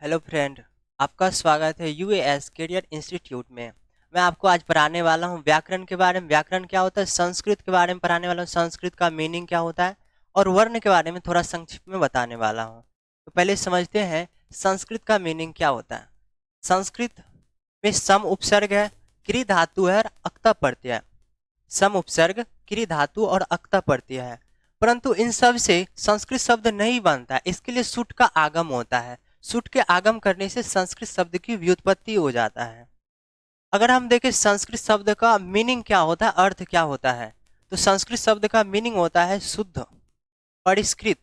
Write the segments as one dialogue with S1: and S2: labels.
S1: Hello friend, आपका स्वागत है यूएएस करियर इंस्टीट्यूट में। मैं आपको आज पढ़ाने वाला हूँ व्याकरण के बारे में। व्याकरण क्या होता है, संस्कृत के बारे में पढ़ाने वाला हूँ, संस्कृत का मीनिंग क्या होता है और वर्ण के बारे में थोड़ा संक्षिप्त में बताने वाला हूँ। तो पहले समझते हैं संस्कृत का मीनिंग क्या होता है। संस्कृत में सम उपसर्ग है, क्री धातु है और अक्ता प्रत्यय है। सम उपसर्ग, क्री धातु और अक्ता प्रत्यय है, परंतु इन सब से संस्कृत शब्द नहीं बनता। इसके लिए सुट का आगम होता है। सुट के आगम करने से संस्कृत शब्द की व्युत्पत्ति हो जाता है। अगर हम देखें संस्कृत शब्द का मीनिंग क्या होता है, अर्थ क्या होता है, तो संस्कृत शब्द का मीनिंग होता है शुद्ध, परिष्कृत,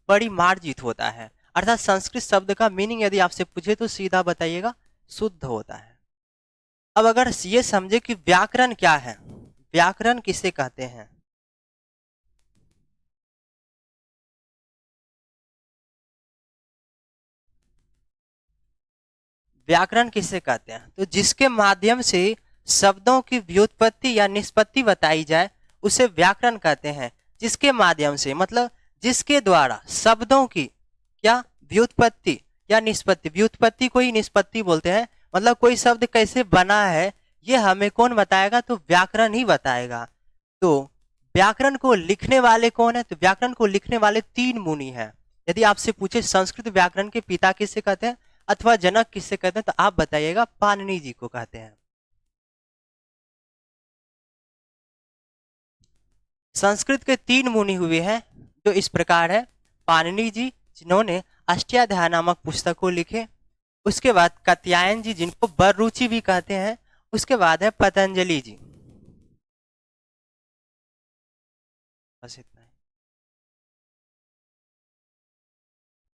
S1: परिमार्जित होता है। अर्थात संस्कृत शब्द का मीनिंग यदि आपसे पूछे तो सीधा बताइएगा, शुद्ध होता है। अब अगर ये समझे कि व्याकरण क्या है, व्याकरण किसे कहते हैं। व्याकरण किसे कहते हैं, तो जिसके माध्यम से शब्दों की व्युत्पत्ति या निष्पत्ति बताई जाए उसे व्याकरण कहते हैं। जिसके माध्यम से मतलब जिसके द्वारा शब्दों की क्या व्युत्पत्ति या निष्पत्ति, व्युत्पत्ति को ही निष्पत्ति बोलते हैं। मतलब कोई शब्द कैसे बना है ये हमें कौन बताएगा, तो व्याकरण ही बताएगा। तो व्याकरण को लिखने वाले कौन है, तो व्याकरण को लिखने वाले तीन मुनि हैं। यदि आपसे पूछे संस्कृत व्याकरण के पिता किसे कहते हैं अथवा जनक किससे कहते हैं, तो आप बताइएगा पाणिनि जी को कहते हैं। संस्कृत के तीन मुनि हुए हैं जो इस प्रकार है। पाणिनि जी जिन्होंने अष्टाध्यायी नामक पुस्तक को लिखे, उसके बाद कात्यायन जी जिनको बररुचि भी कहते हैं, उसके बाद है पतंजलि जी। बस